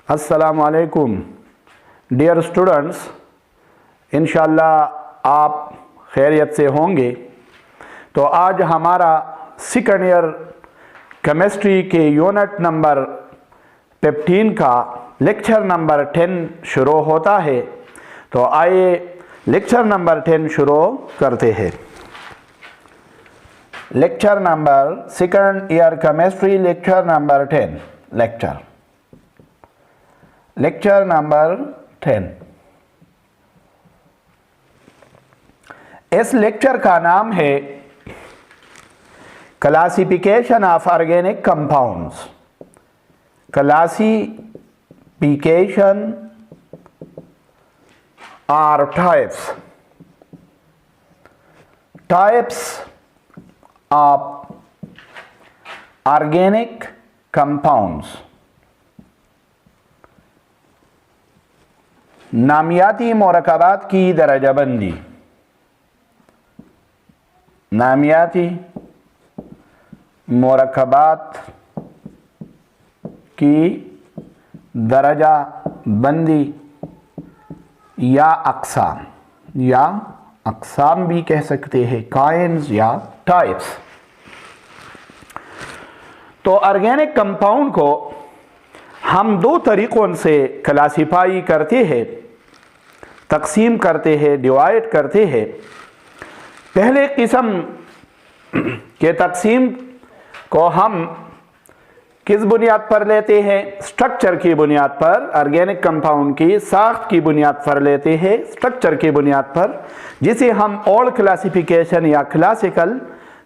अस्सलामुअलैकुम dear students, इंशाअल्लाह आप खैरियत से होंगे। तो आज हमारा सेकंड ईयर केमिस्ट्री के यूनिट नंबर 15 का लेक्चर नंबर 10 शुरू होता है। तो आइए लेक्चर नंबर 10 शुरू करते हैं। Lecture number second year chemistry lecture number 10 lecture number 10। इस लेक्चर का नाम है classification of organic compounds. Classification और टाइप्स ऑफ ऑर्गेनिक कंपाउंड्स। नामियाती मुरक्कबात की दर्जाबंदी। नामियाती मुरक्कबात की दर्जा बंदी या अक़साम भी कह सकते हैं, काइंड्स या टाइप्स। तो ऑर्गेनिक कंपाउंड को हम दो तरीक़ों से क्लासिफाई करते हैं, तकसीम करते हैं, डिवाइड करते हैं। पहले किस्म के तकसीम को हम किस बुनियाद पर लेते हैं? स्ट्रक्चर की बुनियाद पर, ऑर्गेनिक कंपाउंड की साख्त की बुनियाद पर लेते हैं, स्ट्रक्चर की बुनियाद पर, जिसे हम ओल्ड क्लासिफिकेशन या क्लासिकल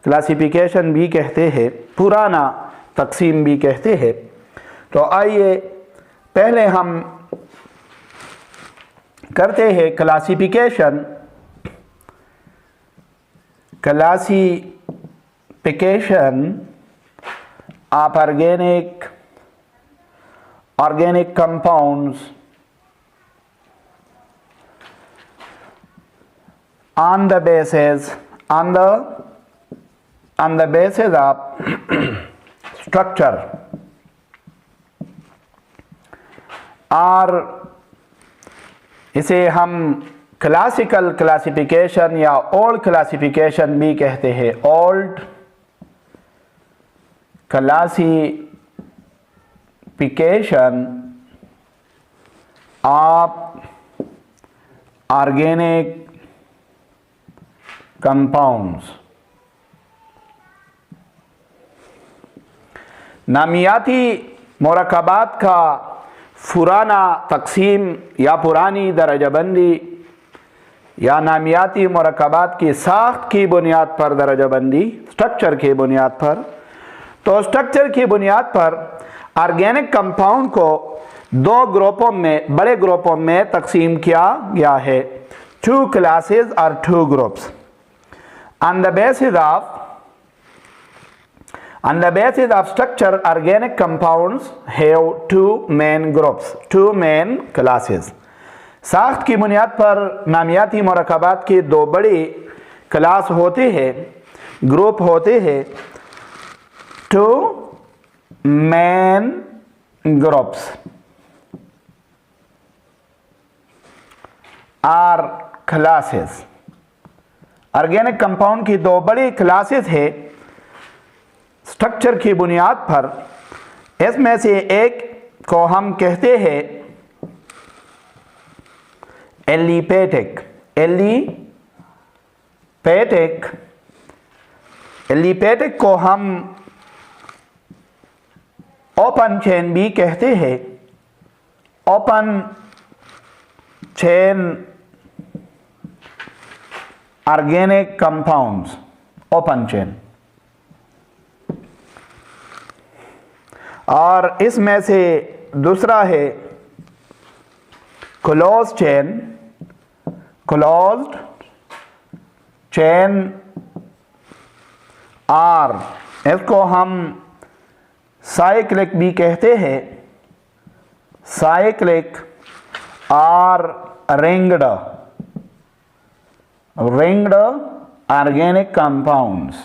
क्लासिफिकेशन भी कहते हैं, पुराना तकसीम भी कहते हैं। तो आइए पहले हम करते हैं classification of organic compounds on the basis of structure, और इसे हम क्लासिकल क्लासिफिकेशन या ओल्ड क्लासिफिकेशन भी कहते हैं। Old classification of organic compounds. नामियाती मुरक्कबात का पुराना तकसीम या पुरानी दर्जाबंदी या नामियाती मुरक्कबात की साख्त की बुनियाद पर दर्जाबंदी, स्ट्रक्चर की बुनियाद पर। तो स्ट्रक्चर की बुनियाद पर ऑर्गेनिक कंपाउंड को दो ग्रुपों में, बड़े ग्रुपों में तकसीम किया गया है। 2 क्लासेस और 2 groups. On the basis of structure, organic compounds have 2 main groups, 2 main classes. साख्त की बुनियाद पर नामियाती मुरक्कबात के दो बड़े क्लास होते हैं, ग्रुप होते हैं। 2 main groups are classes। Organic compound की दो बड़ी क्लासेस है स्ट्रक्चर की बुनियाद पर। इसमें से एक को हम कहते हैं एलिपेटिक। एलिपेटिक को हम ओपन चेन भी कहते हैं। Open chain organic compounds, open chain. और इसमें से दूसरा है क्लोज्ड चेन और इसको हम साइक्लिक भी कहते हैं। साइक्लिक और रिंग्ड ऑर्गेनिक कंपाउंड्स।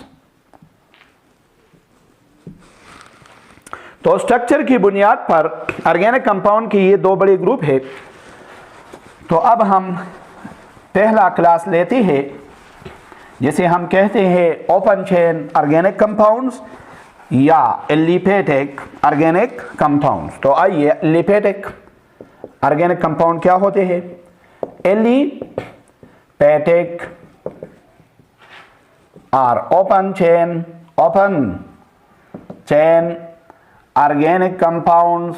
तो स्ट्रक्चर की बुनियाद पर ऑर्गेनिक कंपाउंड की ये दो बड़े ग्रुप है। तो अब हम पहला क्लास लेते हैं जिसे हम कहते हैं ओपन चेन ऑर्गेनिक कंपाउंड्स या एलिफेटिक ऑर्गेनिक कंपाउंड्स। तो आइए, एलिफेटिक ऑर्गेनिक कंपाउंड क्या होते हैं? एलिफेटिक और ओपन चेन ऑर्गेनिक कंपाउंड्स,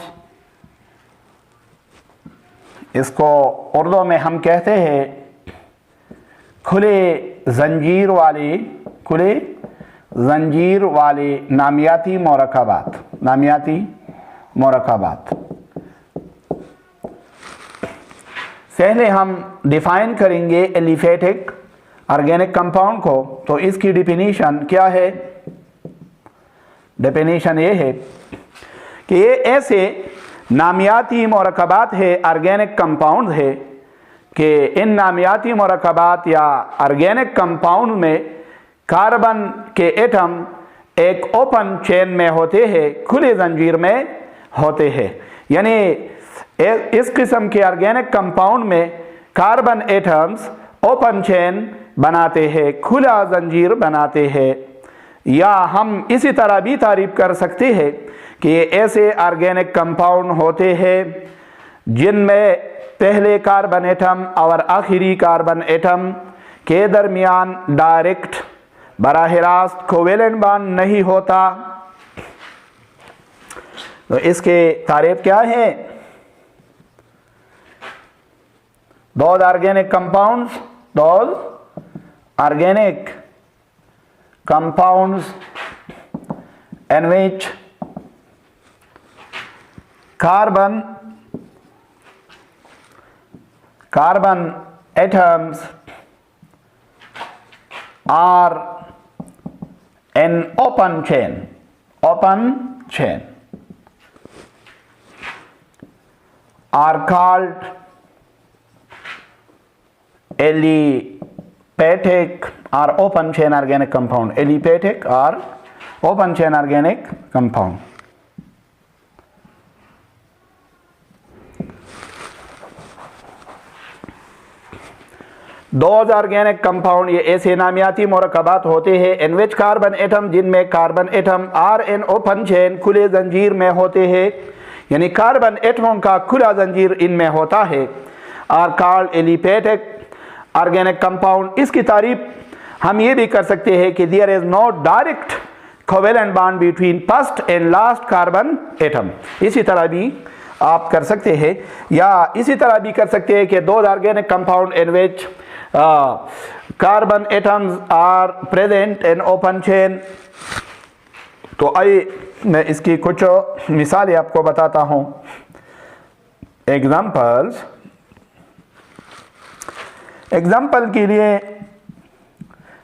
इसको उर्दू में हम कहते हैं खुले जंजीर वाले नामियाती मरकबात। पहले हम डिफाइन करेंगे एलिफेटिक ऑर्गेनिक कंपाउंड को। तो इसकी डेफिनेशन क्या है? डेफिनेशन ये है कि ये ऐसे नामियाती मरकबात है, ऑर्गेनिक कंपाउंड है कि इन नामियाती मरकबात या ऑर्गेनिक कंपाउंड में कार्बन के एटम एक ओपन चेन में होते हैं, खुले जंजीर में होते हैं। यानी इस किस्म के ऑर्गेनिक कंपाउंड में कार्बन एटम्स ओपन चेन बनाते हैं, खुला जंजीर बनाते हैं। या हम इसी तरह भी तारीफ कर सकते हैं कि ऐसे ऑर्गेनिक कंपाउंड होते हैं जिनमें पहले कार्बन एटम और आखिरी कार्बन एटम के दरमियान डायरेक्ट बराह रास्त कोवेलेंट बॉन्ड नहीं होता। तो इसके तारीफ क्या है? those organic compounds in which carbon atoms are in open chain are called aliphatic और open chain organic compound. Aliphatic और open chain organic compound. Those organic compound ये ऐसे नामियाती मरकबात होते हैं इन विच कार्बन एटम, जिनमें carbon atom are in open chain, खुले जंजीर में होते हैं। यानी कार्बन एटमों का खुला जंजीर इनमें होता है। Are called aliphatic organic compound. इसकी तारीफ हम ये भी कर सकते हैं कि there is no direct covalent bond between first and last carbon atom. इसी तरह भी आप कर सकते हैं, या इसी तरह भी कर सकते हैं कि those organic compound in which carbon atoms are present in open chain. तो आइए मैं इसकी कुछ मिसालें आपको बताता हूँ। एग्जाम्पल के लिए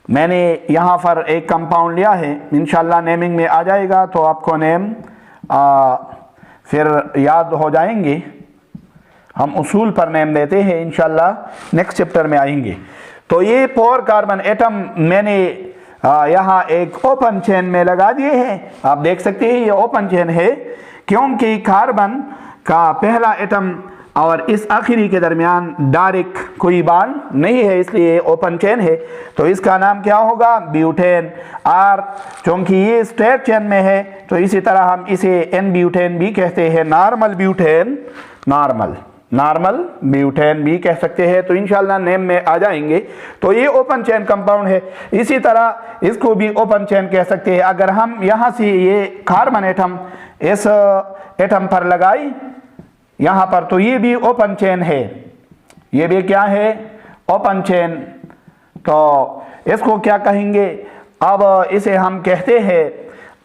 मैंने यहाँ पर एक कंपाउंड लिया है, इंशाल्लाह नेमिंग में आ जाएगा तो आपको नेम फिर याद हो जाएंगे। हम उसूल पर नेम देते हैं, इंशाल्लाह नेक्स्ट चैप्टर में आएंगे। तो ये 4 कार्बन एटम मैंने यहाँ एक ओपन चेन में लगा दिए हैं। आप देख सकते हैं ये ओपन चेन है क्योंकि कार्बन का पहला एटम और इस आखिरी के दरमियान डायरेक्ट कोई बॉन्ड नहीं है, इसलिए ओपन चेन है। तो इसका नाम क्या होगा? ब्यूटेन। और क्योंकि ये स्ट्रेट चेन में है तो इसी तरह हम इसे एन ब्यूटेन भी कहते हैं। नॉर्मल ब्यूटेन भी कह सकते हैं। तो इंशाल्लाह नेम में आ जाएंगे। तो ये ओपन चेन कंपाउंड है। इसी तरह इसको भी ओपन चेन कह सकते हैं। अगर हम यहाँ से ये कार्बन एटम इस एटम पर लगाई यहाँ पर, तो ये भी ओपन चेन है। ये भी क्या है? Open chain. तो इसको क्या कहेंगे? अब इसे हम कहते हैं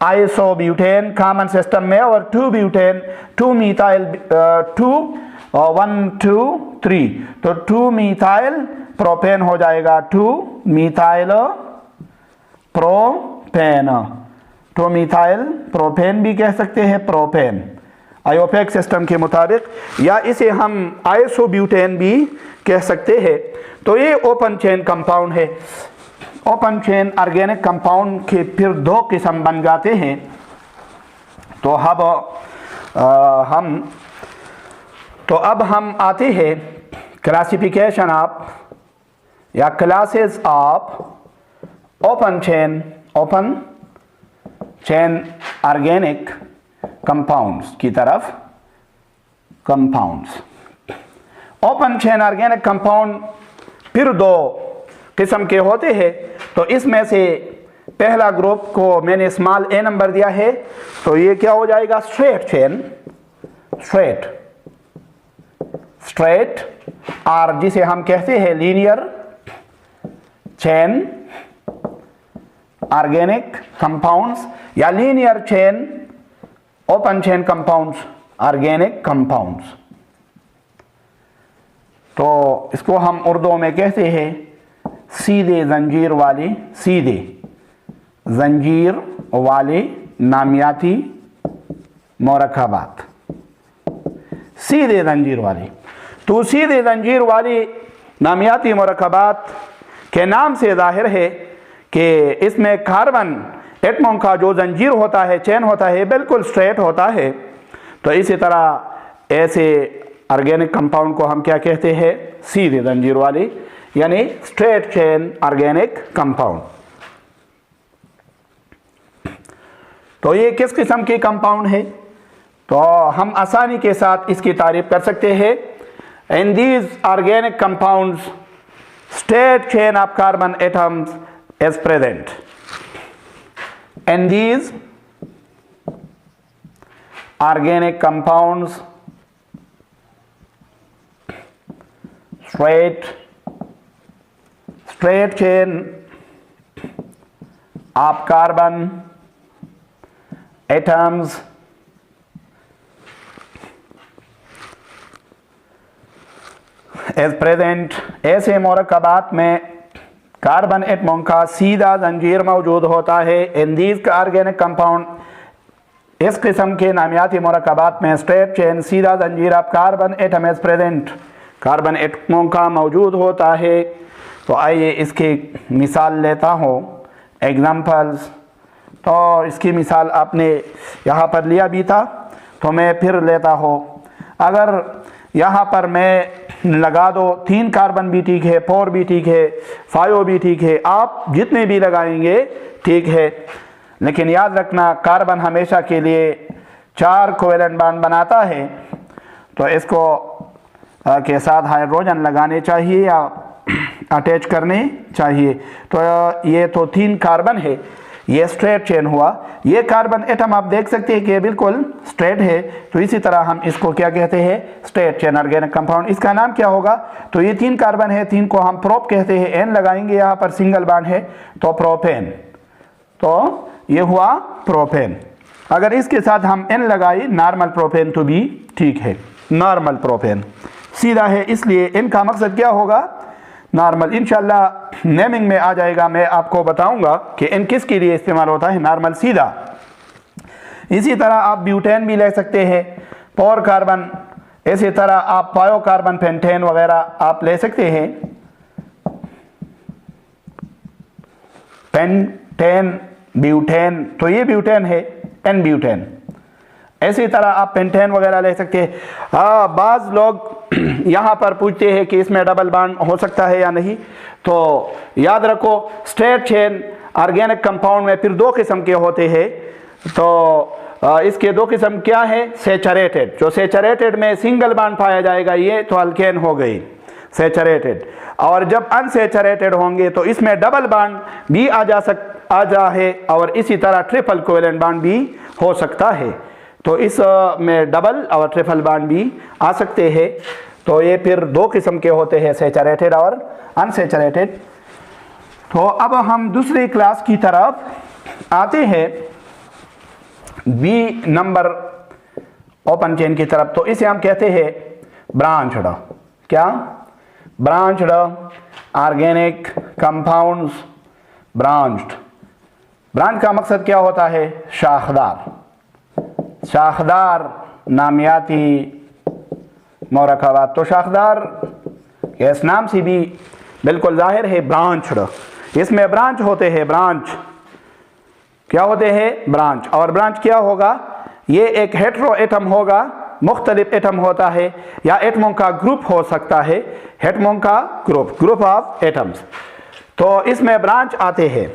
आइसोब्यूटेन कॉमन सिस्टम में, और 2 ब्यूटेन 2 मिथाइल 1 2 3, तो 2 मिथाइल प्रोपेन हो जाएगा। 2 मिथाइल प्रोपेन भी कह सकते हैं, प्रोपेन आयोपेक सिस्टम के मुताबिक, या इसे हम आइसोब्यूटेन भी कह सकते हैं। तो ये ओपन चेन कंपाउंड है। ओपन चेन ऑर्गेनिक कंपाउंड के फिर 2 किस्म बन जाते हैं। तो अब हम आते हैं क्लासिफिकेशन ऑफ या classes of open chain organic compounds की तरफ। Compounds, open chain organic compound फिर दो किस्म के होते हैं। तो इसमें से पहला ग्रुप को मैंने स्मॉल ए नंबर दिया है, तो ये क्या हो जाएगा? स्ट्रेट चेन, स्ट्रेट और जिसे हम कहते हैं लीनियर चेन ऑर्गेनिक कंपाउंड्स या linear chain open chain compounds organic compounds. तो इसको हम उर्दू में कहते हैं सीधे जंजीर वाले नामियाती मरकबात। सीधे जंजीर वाली, तो सीधे जंजीर वाली नामियाती मरकबात के नाम से जाहिर है कि इसमें कार्बन एटमों का जो जंजीर होता है, चेन होता है, बिल्कुल स्ट्रेट होता है। तो इसी तरह ऐसे ऑर्गेनिक कंपाउंड को हम क्या कहते हैं? सीधे जंजीर वाली, यानी स्ट्रेट चेन ऑर्गेनिक कंपाउंड। तो ये किस किस्म के कंपाउंड है? तो हम आसानी के साथ इसकी तारीफ कर सकते हैं। In these organic compounds straight chain of carbon atoms is present. In these organic compounds straight chain of carbon atoms is present। ऐसे मरकबात में कार्बन एटमों का सीधा जंजीर मौजूद होता है। इन दीज ऑर्गेनिक कंपाउंड, इस किस्म के नामियाती मरकबात में स्ट्रेट चेन सीधा जंजीर of carbon atom is present, carbon एटमों का मौजूद होता है। तो आइए इसकी मिसाल लेता हूँ, एग्जाम्पल्स। तो इसकी मिसाल आपने यहाँ पर लिया भी था, तो मैं फिर लेता हूँ। अगर यहाँ पर मैं लगा दो 3 कार्बन भी ठीक है, 4 भी ठीक है, 5 भी ठीक है, आप जितने भी लगाएंगे ठीक है। लेकिन याद रखना कार्बन हमेशा के लिए 4 कोवेलेंट बॉन्ड बनाता है, तो इसको के साथ हाइड्रोजन लगाने चाहिए या अटैच करने चाहिए। तो ये तो 3 कार्बन है, ये स्ट्रेट चेन हुआ। ये कार्बन एटम आप देख सकते हैं कि बिल्कुल स्ट्रेट है, तो इसी तरह हम इसको क्या कहते हैं? Straight chain organic compound. इसका नाम क्या होगा? तो ये 3 कार्बन है, 3 को हम प्रोप कहते हैं। एन लगाएंगे, यहाँ पर सिंगल बॉन्ड है तो प्रोपेन, तो ये हुआ प्रोपेन। अगर इसके साथ हम एन लगाए नॉर्मल प्रोपेन तो भी ठीक है, नॉर्मल प्रोपेन सीधा है, इसलिए इनका मकसद क्या होगा? नॉर्मल। इंशाल्लाह नेमिंग में आ जाएगा, मैं आपको बताऊंगा कि इन किस के लिए इस्तेमाल होता है, नॉर्मल सीधा। इसी तरह आप ब्यूटेन भी ले सकते हैं, 4 कार्बन। इसी तरह आप पायो कार्बन पेंटेन वगैरह आप ले सकते हैं, पेंटेन ब्यूटेन, तो ये ब्यूटेन है, एन ब्यूटेन। इसी तरह आप पेंटेन वगैरह ले सकते हैं। बाज़ लोग यहाँ पर पूछते हैं कि इसमें डबल बॉन्ड हो सकता है या नहीं। तो याद रखो स्ट्रेट चेन ऑर्गेनिक कंपाउंड में फिर 2 किस्म के होते हैं। तो इसके 2 किस्म क्या है? सैचुरेटेड, जो सैचुरेटेड में सिंगल बॉन्ड पाया जाएगा, ये तो अल्केन हो गई सैचुरेटेड। और जब अनसैचुरेटेड होंगे तो इसमें डबल बॉन्ड भी आ जा है, और इसी तरह ट्रिपल कोवेलेंट बॉन्ड भी हो सकता है। तो इस में डबल और ट्रिपल बॉन्ड भी आ सकते हैं। तो ये फिर 2 किस्म के होते हैं, सैचुरेटेड और अनसैचुरेटेड। तो अब हम दूसरी क्लास की तरफ आते हैं, बी नंबर ओपन चेन की तरफ। तो इसे हम कहते हैं ब्रांच्ड। क्या? Branched organic compounds. ब्रांच का मकसद क्या होता है? शाखदार नामियाती मरकबात। तो शाखदार इस नाम से भी बिल्कुल जाहिर है, ब्रांच्ड। इसमें ब्रांच होते हैं, ब्रांच क्या होते हैं? ब्रांच। और ब्रांच क्या होगा? ये एक हेट्रो एटम होगा, मुख्तलिफ एटम होता है, या एटमों का ग्रुप हो सकता है, एटमों का ग्रुप ऑफ एटम्स। तो इसमें ब्रांच आते हैं,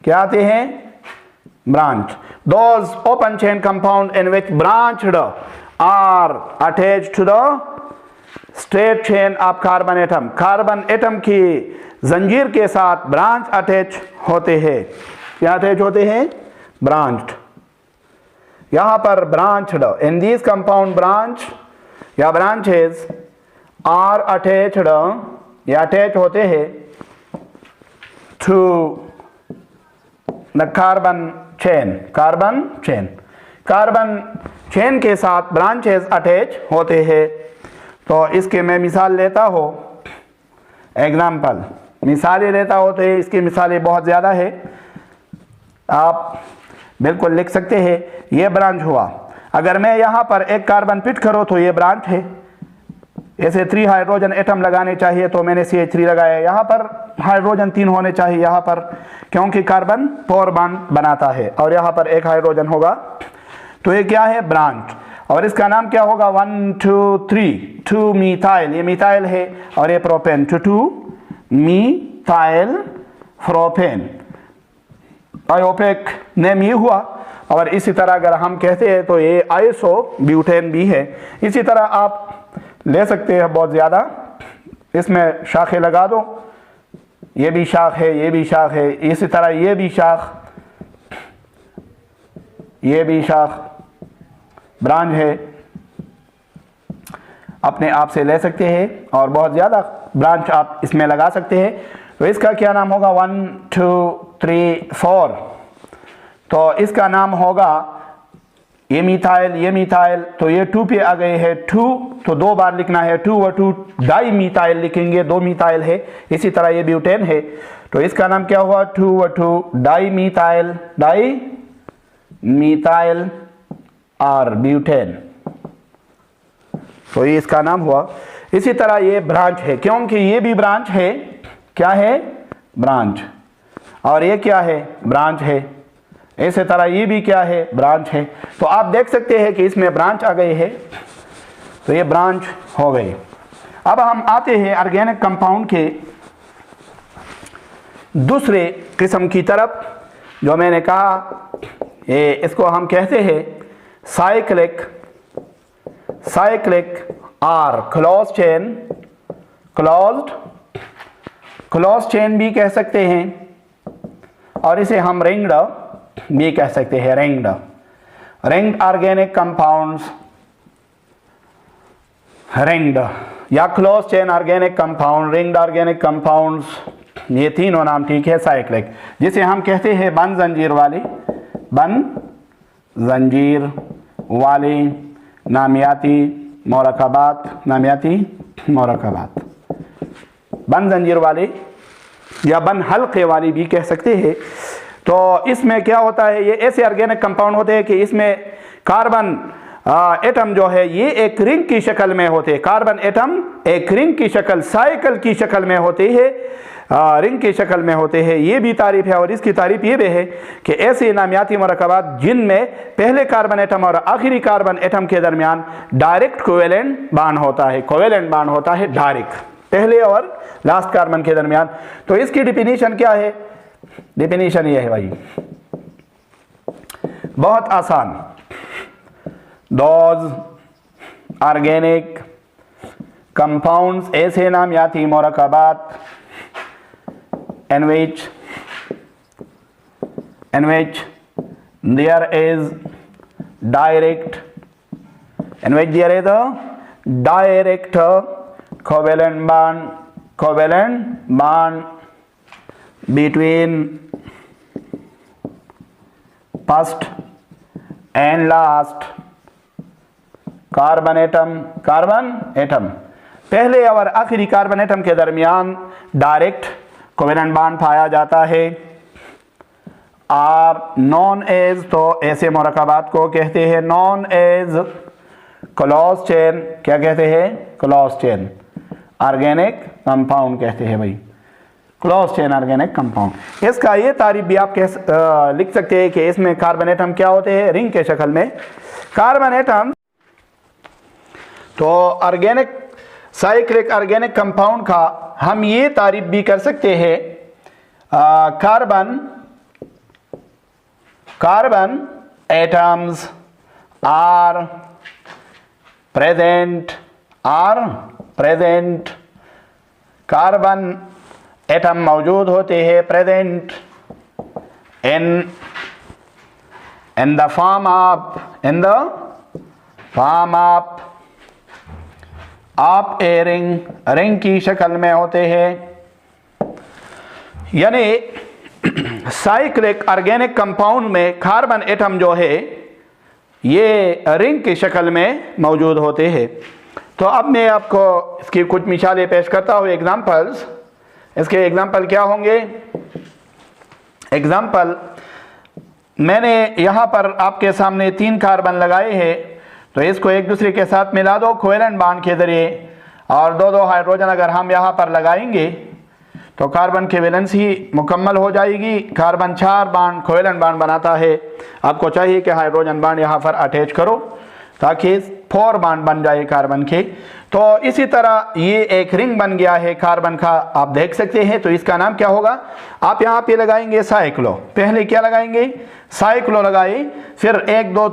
क्या आते हैं? Branch. Those open chain compound in which branched are attached to the straight chain of carbon atom. Carbon atom की जंजीर के साथ ब्रांच अटैच होते हैं। क्या अटैच होते हैं? ब्रांच्ड। यहां पर branched, in this compound branch या ब्रांचेस आर अटैच्ड, या अटैच होते हैं to the carbon chain. Carbon chain, carbon chain के साथ ब्रांचेस अटैच होते हैं। तो इसके मैं मिसाल लेता हूँ, एग्जाम्पल मिसालें लेता हो, तो इसकी मिसालें बहुत ज़्यादा है, आप बिल्कुल लिख सकते हैं। ये ब्रांच हुआ, अगर मैं यहाँ पर एक कार्बन पिट करूँ तो ये ब्रांच है। ऐसे 3 हाइड्रोजन एटम लगाने चाहिए तो मैंने CH3 लगाया। यहाँ पर हाइड्रोजन 3 होने चाहिए यहाँ पर, क्योंकि कार्बन 4 बॉन्ड बनाता है, और यहाँ पर एक हाइड्रोजन होगा। तो ये क्या है? ब्रांच। और इसका नाम क्या होगा? 1 2 3 2 मीथाइल, ये मीथाइल है, और ये प्रोपेन, 2 मीथाइल प्रोपेन। आयोपेक नेम ये हुआ। और इसी तरह अगर हम कहते हैं तो ये आइसो ब्यूटेन भी है। इसी तरह आप ले सकते हैं बहुत ज़्यादा, इसमें शाखें लगा दो, ये भी शाख है, ये भी शाख है, इसी तरह ये भी शाख, ये भी शाख ब्रांच है, अपने आप से ले सकते हैं, और बहुत ज़्यादा ब्रांच आप इसमें लगा सकते हैं। तो इसका क्या नाम होगा? 1 2 3 4। तो इसका नाम होगा ये मीथाइल, तो ये 2 पे आ गए हैं, 2 तो 2 बार लिखना है, 2 और 2 डाई मीथाइल लिखेंगे, 2 मीथाइल है। इसी तरह ये ब्यूटेन है, तो इसका नाम क्या हुआ? 2 और 2 डाई मीथाइल और ब्यूटेन। तो ये इसका नाम हुआ। इसी तरह ये ब्रांच है, क्योंकि ये भी ब्रांच है। क्या है? ब्रांच। और ये क्या है? ब्रांच है। इसी तरह ये भी क्या है? ब्रांच है। तो आप देख सकते हैं कि इसमें ब्रांच आ गई है, तो ये ब्रांच हो गई। अब हम आते हैं ऑर्गेनिक कंपाउंड के दूसरे किस्म की तरफ, जो मैंने कहा ये इसको हम कहते हैं साइक्लिक और क्लोज चेन भी कह सकते हैं, और इसे हम रिंग्ड भी कह सकते हैं। रिंग्ड ऑर्गेनिक कंपाउंड्स, रिंग्ड या close chain organic compound, ringed organic compounds, ये तीनों नाम ठीक है। साइक्लिक, जिसे हम कहते हैं बंद जंजीर वाली नामियाती मरकबात, बंद जंजीर वाली या बंद हल्के वाली भी कह सकते हैं। तो इसमें क्या होता है? ये ऐसे ऑर्गेनिक कंपाउंड होते हैं कि इसमें कार्बन एटम जो है ये एक रिंग की शक्ल में होते हैं। कार्बन एटम एक रिंग की शक्ल, साइकिल की शक्ल में होते हैं, रिंग की शक्ल में होते हैं। ये भी तारीफ है, और इसकी तारीफ ये भी है कि ऐसे नामियाती मरकबात जिनमें पहले कार्बन एटम और आखिरी कार्बन एटम के दरमियान डायरेक्ट कोवेलेंट बॉन्ड होता है, डायरेक्ट पहले और लास्ट कार्बन के दरमियान। तो इसकी डिफिनीशन क्या है? डिफिनीशन ये है भाई, बहुत आसान। दोज ऑर्गेनिक कंपाउंड्स, ऐसे नामियाती मरकबात in which there is direct covalent bond between first and last carbon atom, पहले और आखिरी कार्बन एटम के दरमियान डायरेक्ट कोवेलेंट बॉन्ड पाया जाता है। आर नॉन एज, तो ऐसे मरकबात को कहते हैं नॉन एज क्लोज चेन। क्या कहते हैं? क्लोज चेन ऑर्गेनिक कंपाउंड कहते हैं भाई। Close chain organic compound. इसका ये तारीफ भी आप लिख सकते हैं कि इसमें कार्बन एटम क्या होते हैं, रिंग के शक्ल में कार्बन एटम। तो ऑर्गेनिक साइक्लिक ऑर्गेनिक कंपाउंड का हम ये तारीफ भी कर सकते हैं, carbon atoms are present carbon atom मौजूद होते हैं present in the form of a ring की शक्ल में होते हैं। यानी साइक्लिक ऑर्गेनिक कंपाउंड में कार्बन एटम जो है ये रिंग की शक्ल में मौजूद होते हैं। तो अब मैं आपको इसकी कुछ मिसालें पेश करता हूँ, एग्जाम्पल्स। इसके एग्जाम्पल क्या होंगे? एग्जाम्पल, मैंने यहाँ पर आपके सामने 3 कार्बन लगाए हैं, तो इसको एक दूसरे के साथ मिला दो कोवेलेंट बॉन्ड के जरिए, और 2-2 हाइड्रोजन अगर हम यहाँ पर लगाएंगे तो कार्बन की वैलेंसी मुकम्मल हो जाएगी। कार्बन 4 बॉन्ड कोवेलेंट बॉन्ड बनाता है, आपको चाहिए कि हाइड्रोजन बॉन्ड यहाँ पर अटैच करो ताकि 4 बॉन्ड बन जाए कार्बन के। तो इसी तरह ये एक रिंग बन गया है कार्बन का, आप देख सकते हैं। तो इसका नाम क्या होगा? आप यहाँ पे लगाएंगे साइक्लो। पहले क्या लगाएंगे? साइक्लो लगाए, फिर 1 2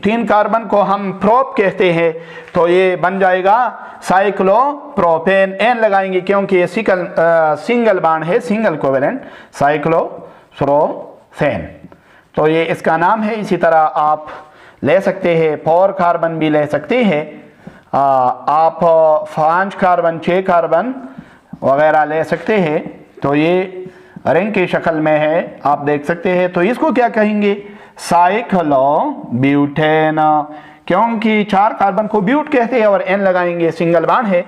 3 कार्बन को हम प्रोप कहते हैं, तो ये बन जाएगा साइक्लो प्रोपेन। एन लगाएंगे क्योंकि ये सिंगल बॉन्ड है, सिंगल कोवेलेंट, साइक्लो प्रोपेन, तो ये इसका नाम है। इसी तरह आप ले सकते हैं 4 कार्बन भी ले सकते हैं, आप 5 कार्बन 6 कार्बन वगैरह ले सकते हैं। तो ये रिंग की शक्ल में है, आप देख सकते हैं। तो इसको क्या कहेंगे? साइक्लो ब्यूटेन, क्योंकि 4 कार्बन को ब्यूट कहते हैं और एन लगाएंगे, सिंगल बॉन्ड है।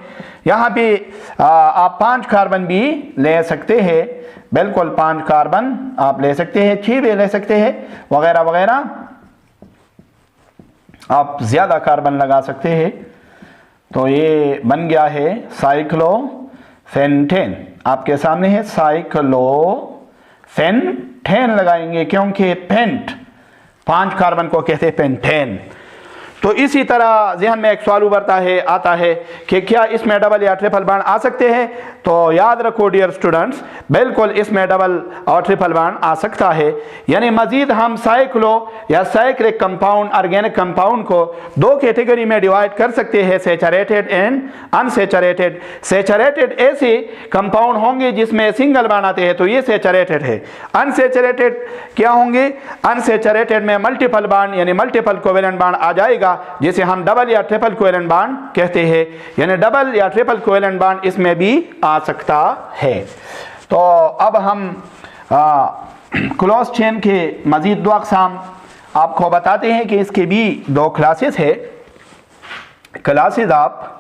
यहाँ पे आप 5 कार्बन भी ले सकते हैं, बिल्कुल 5 कार्बन आप ले सकते हैं, 6 भी ले सकते हैं वगैरह वगैरह, आप ज़्यादा कार्बन लगा सकते हैं। तो ये बन गया है साइक्लोफेंटेन, आपके सामने है साइक्लोफेंटेन लगाएंगे क्योंकि पेंट 5 कार्बन को कहते हैं पेंटेन। तो इसी तरह ज़हन में एक सवाल उभरता है, आता है कि क्या इसमें डबल या ट्रिपल बॉन्ड आ सकते हैं? तो याद रखो डियर स्टूडेंट्स, बिल्कुल इसमें डबल और ट्रिपल बॉन्ड आ सकता है। यानी मजीद हम साइक्लो या साइक्लिक कंपाउंड ऑर्गेनिक कंपाउंड को 2 कैटेगरी में डिवाइड कर सकते हैं, सैचुरेटेड एंड अनसैचुरेटेड। सैचुरेटेड ऐसे कंपाउंड होंगे जिसमें सिंगल बॉन्ड आते हैं, तो ये सैचुरेटेड है। अनसैचुरेटेड क्या होंगे? अनसैचुरेटेड में मल्टीपल बॉन्ड यानी मल्टीपल कोवेलेंट बॉन्ड आ जाएगा, जिसे हम डबल या ट्रिपल कोवेलेंट बॉन्ड कहते हैं। यानी डबल या ट्रिपल कोवेलेंट बॉन्ड इसमें भी आ सकता है। तो अब हम क्लोज चेन के मजीद 2 अक़साम आपको बताते हैं कि इसके भी 2 क्लासेस है। Classes of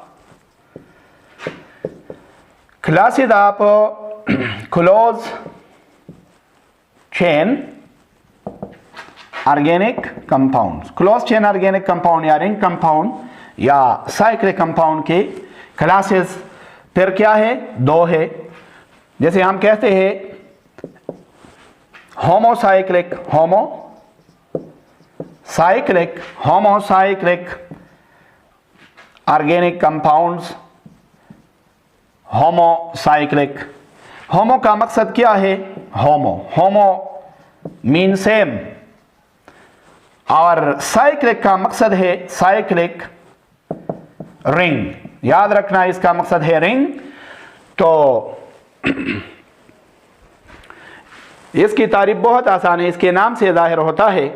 close chain organic compound, close chain organic compound या रिंग कंपाउंड या साइक्लिक कंपाउंड के क्लासेस फिर क्या है? 2 है। जैसे हम कहते हैं होमोसाइक्लिक ऑर्गेनिक कंपाउंड्स। होमोसाइक्लिक, होमो का मकसद क्या है? होमो मीन सेम, और साइक्लिक का मकसद है साइक्लिक रिंग। याद रखना इसका मकसद है रिंग। तो इसकी तारीफ बहुत आसान है, इसके नाम से जाहिर होता है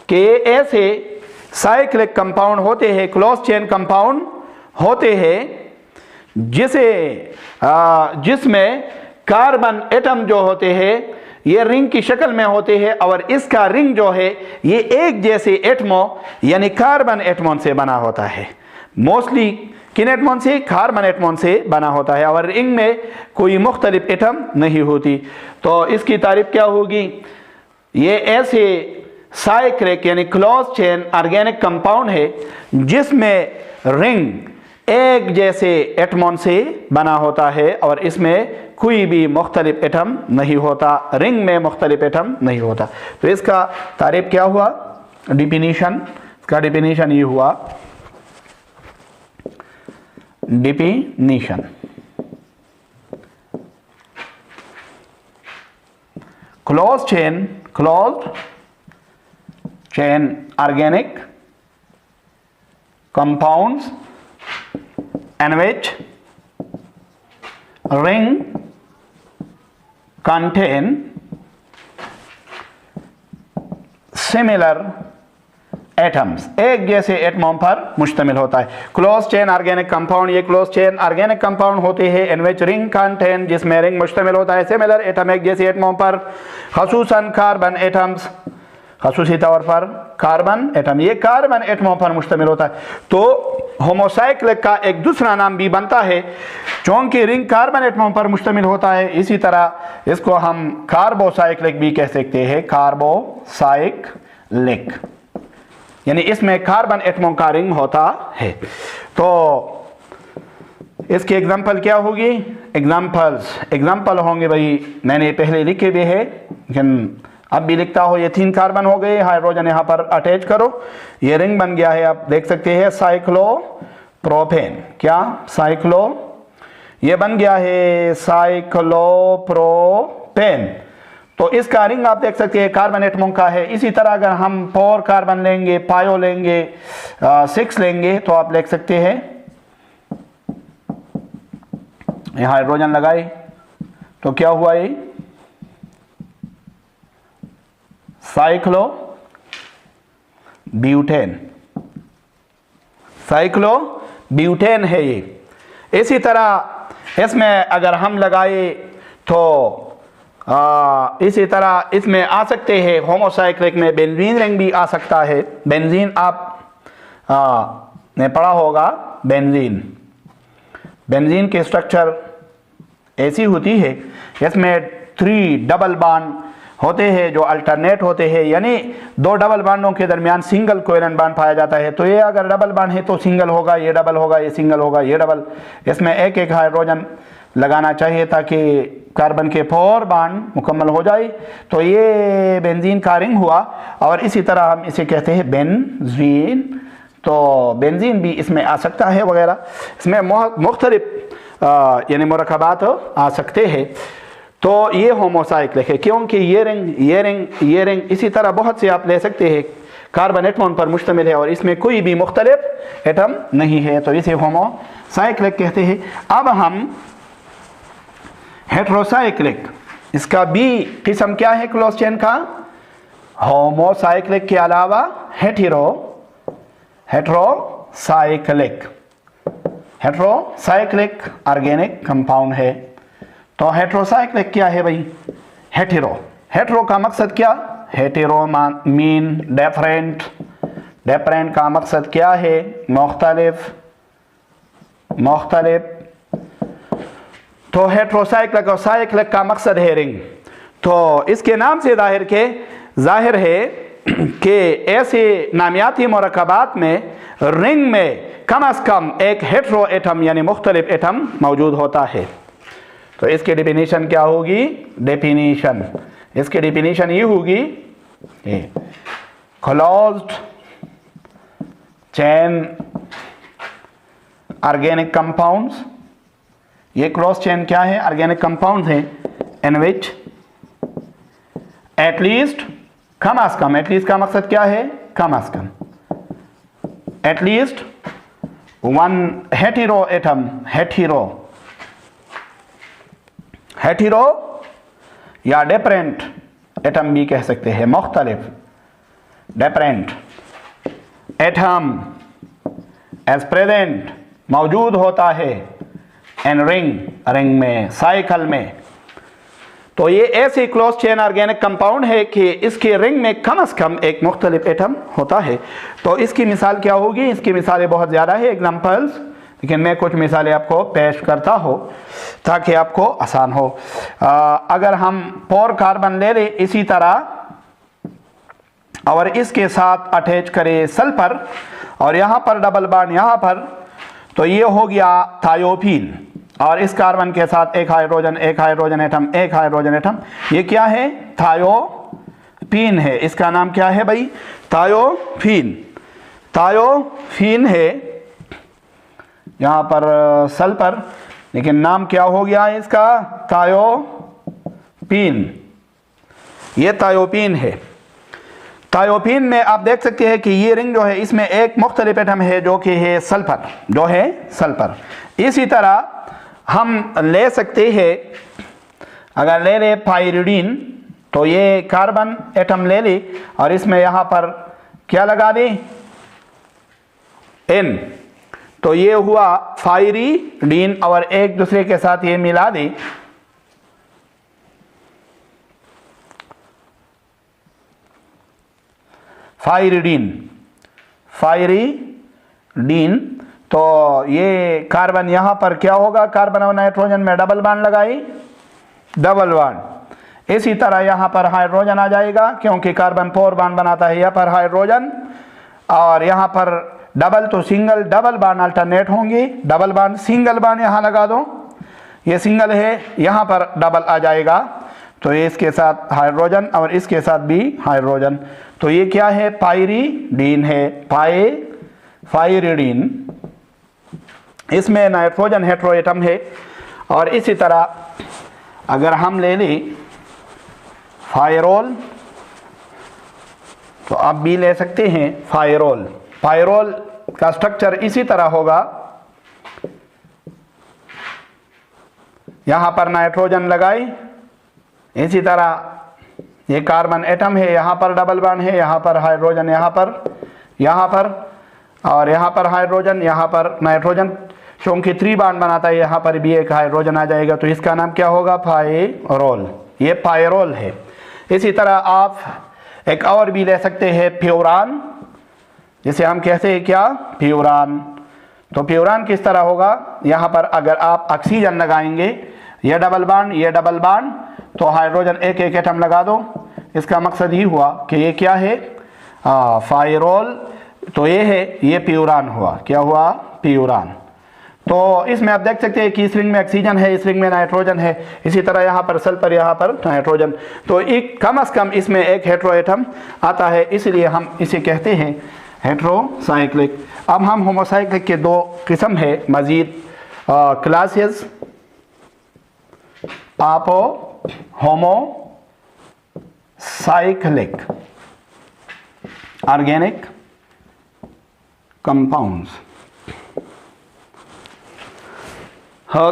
कि ऐसे साइक्लिक कंपाउंड होते हैं, क्लोज चेन कंपाउंड होते हैं जिसमें कार्बन एटम जो होते हैं ये रिंग की शक्ल में होते हैं, और इसका रिंग जो है ये एक जैसे एटमों यानी कार्बन एटमों से बना होता है। मोस्टली किन एटमों से? कार्बन एटमों से बना होता है, और रिंग में कोई मुख्तलिफ एटम नहीं होती। तो इसकी तारीफ क्या होगी? ये ऐसे साइक्लिक यानी क्लोज चेन ऑर्गेनिक कंपाउंड है जिसमें रिंग एक जैसे एटमों से बना होता है और इसमें कोई भी मुख्तलिफ एटम नहीं होता, रिंग में मुख्तलिफ एटम नहीं होता। तो इसका तारीफ क्या हुआ, डिफिनीशन, इसका डिफिनीशन ये हुआ, definition close chain organic compounds in which ring contain similar atoms, एक जैसे एटमों पर मुश्तमिल होता है। क्लोज चेन ऑर्गेनिक कंपाउंड, ये क्लोज चेन ऑर्गेनिक कंपाउंड होते हैं इन विच रिंग कंटेन, जिसमें रिंग मुश्तमिल होता है सिमिलर एटम, एक जैसे एटमों पर, खसूसन कार्बन एटम्स, खसूसी तौर पर कार्बन एटम, ये कार्बन एटमों पर मुश्तमिल होता है। तो होमोसाइक्लिक का एक दूसरा नाम भी बनता है, चूंकि रिंग कार्बन एटमों पर मुश्तमिल होता है, इसी तरह इसको हम कार्बोसाइक्लिक भी कह सकते हैं, कार्बोसाइक्लिक, यानी इसमें कार्बन एटमों का रिंग होता है। तो इसकी एग्जांपल क्या होगी, एग्जांपल होंगे भाई, मैंने पहले लिखे भी है लेकिन अब भी लिखता हो, ये 3 कार्बन हो गए, हाइड्रोजन यहाँ पर अटैच करो, ये रिंग बन गया है, आप देख सकते हैं साइक्लोप्रोपेन, क्या साइक्लो, ये बन गया है साइक्लोप्रोपेन। तो इसका रिंग आप देख सकते हैं कार्बन एटमों का है। इसी तरह अगर हम 4 कार्बन लेंगे, पायो लेंगे, 6 लेंगे, तो आप लिख सकते हैं, यहाँ हाइड्रोजन लगाए तो क्या हुआ, ये साइक्लो ब्यूटेन है ये। इसी तरह इसमें अगर हम लगाए तो इसी तरह इसमें आ सकते हैं, होमोसाइक्लिक में बेंजीन रिंग भी आ सकता है। बेंजीन आप ने पढ़ा होगा, बेंजीन के स्ट्रक्चर ऐसी होती है, इसमें 3 डबल बॉन्ड होते हैं जो अल्टरनेट होते हैं, यानी 2 डबल बांडों के दरमियान सिंगल कोवेलेंट बांड पाया जाता है। तो ये अगर डबल बांड है तो सिंगल होगा, ये डबल होगा, ये सिंगल होगा, ये डबल, इसमें एक एक हाइड्रोजन लगाना चाहिए ताकि कार्बन के 4 बांड मुकम्मल हो जाए। तो ये बेंजीन का रिंग हुआ। और इसी तरह हम इसे कहते हैं बेंजीन, तो बेंजीन भी इसमें आ सकता है वगैरह, इसमें मुख्तलिफ यानी मुरक्कबात आ सकते हैं। तो ये होमोसाइक्लिक है, क्योंकि ये रिंग इसी तरह बहुत से आप ले सकते हैं, कार्बन एटमों पर मुश्तमिल है और इसमें कोई भी मुख्तलिफ एटम नहीं है, तो इसे होमोसाइक्लिक कहते हैं। अब हम हेट्रोसाइक्लिक, इसका बी किस्म क्या है क्लोज चेन का, होमोसाइक्लिक के अलावा हेट्रोसाइक्लिक ऑर्गेनिक कंपाउंड है। तो हेट्रोसाइक्लिक क्या है भाई, हेटेरो का मकसद क्या, हेटेरो मीन डिफरेंट, डिफरेंट का मकसद क्या है, मुख्तलिफ। तो हेट्रोसाइक्लिक और साइक्लिक का मकसद है रिंग। तो इसके नाम से जाहिर है कि ऐसे नामियाती मुरक्कबात में रिंग में कम अज कम एक हेट्रो एटम यानी मुख्तलिफ एटम मौजूद होता है। तो इसकी डेफिनेशन क्या होगी, इसकी डेफिनेशन ये होगी, क्लोज्ड चेन ऑर्गेनिक कंपाउंड्स, ये क्लोज चेन क्या है, ऑर्गेनिक कंपाउंड्स हैं, in which at least come a come, at least का मकसद क्या है, कम अज कम, एटलीस्ट 1 हेटेरो एटम, हेटेरो या डिफरेंट एटम भी कह सकते हैं, मुख्तलिफ डिफरेंट एटम एज प्रेजेंट मौजूद होता है इन रिंग में, साइकिल में। तो ये ऐसी क्लोज चेन ऑर्गेनिक कंपाउंड है कि इसके रिंग में कम अज कम एक मुख्तलिफ एटम होता है। तो इसकी मिसाल क्या होगी, इसकी मिसालें बहुत ज़्यादा है, एग्जाम्पल्स, लेकिन मैं कुछ मिसालें आपको पेश करता हो ताकि आपको आसान हो। अगर हम 4 कार्बन ले लें इसी तरह और इसके साथ अटैच करें सल्फर और यहाँ पर डबल बॉन्ड यहाँ पर, तो ये हो गया थायोफीन, और इस कार्बन के साथ एक हाइड्रोजन एटम, एक हाइड्रोजन एटम, ये क्या है? थायोफीन है। इसका नाम क्या है भाई? थायोफीन। थायोफीन है यहाँ पर सल्फर, लेकिन नाम क्या हो गया इसका? थायोपीन। ये थायोपीन है। थायोपीन में आप देख सकते हैं कि ये रिंग जो है इसमें एक मुख्तलिफ एटम है जो कि है सल्फर, जो है सल्फर। इसी तरह हम ले सकते हैं, अगर ले ले पाइरिडीन, तो ये कार्बन एटम ले ली और इसमें यहाँ पर क्या लगा दें? N, तो ये हुआ पाइरिडीन, और एक दूसरे के साथ ये मिला दें, पाइरिडीन। तो ये कार्बन यहाँ पर क्या होगा? कार्बन और नाइट्रोजन में डबल बॉन्ड लगाई, डबल बॉन्ड। इसी तरह यहाँ पर हाइड्रोजन आ जाएगा, क्योंकि कार्बन 4 बॉन्ड बनाता है यहाँ पर हाइड्रोजन, और यहाँ पर डबल तो सिंगल, डबल बॉन्ड अल्टरनेट होंगे, डबल बॉन्ड सिंगल बॉन्ड यहाँ लगा दो, ये सिंगल है, यहाँ पर डबल आ जाएगा, तो ये इसके साथ हाइड्रोजन और इसके साथ भी हाइड्रोजन। तो ये क्या है? पाइरिडीन है, पाइरिडीन। इसमें नाइट्रोजन हेटेरोएटम है। और इसी तरह अगर हम ले लें फायरोल, तो आप भी ले सकते हैं फायरोल। फायरोल का स्ट्रक्चर इसी तरह होगा, यहाँ पर नाइट्रोजन लगाई, इसी तरह ये कार्बन एटम है, यहाँ पर डबल बॉन्ड है, यहाँ पर हाइड्रोजन, यहाँ पर और यहाँ पर हाइड्रोजन, यहाँ पर नाइट्रोजन, क्योंकि 3 बॉन्ड बनाता है, यहाँ पर भी एक हाइड्रोजन आ जाएगा, तो इसका नाम क्या होगा? पायरोल। ये पायरोल है। इसी तरह आप एक और भी ले सकते हैं प्यूरान, जिसे हम कहते हैं क्या? प्यूरान। तो प्यूरान किस तरह होगा? यहाँ पर अगर आप ऑक्सीजन लगाएंगे, ये डबल बॉन्ड, तो हाइड्रोजन एक एटम लगा दो। इसका मकसद ही हुआ कि ये क्या है? फायरोल। तो ये है, ये प्यूरान हुआ। क्या हुआ? प्यूरान। तो इसमें आप देख सकते हैं कि इस रिंग में ऑक्सीजन है, इस रिंग में नाइट्रोजन है, इसी तरह यहाँ पर सल्फर, यहाँ पर नाइट्रोजन। तो एक कम से कम इसमें एक हेटेरोएटम आता है, इसलिए हम इसे कहते हैं हेटेरोसाइक्लिक। अब हम होमोसाइक्लिक के 2 किस्म है मजीद क्लासेस। आपो homocyclic organic compounds.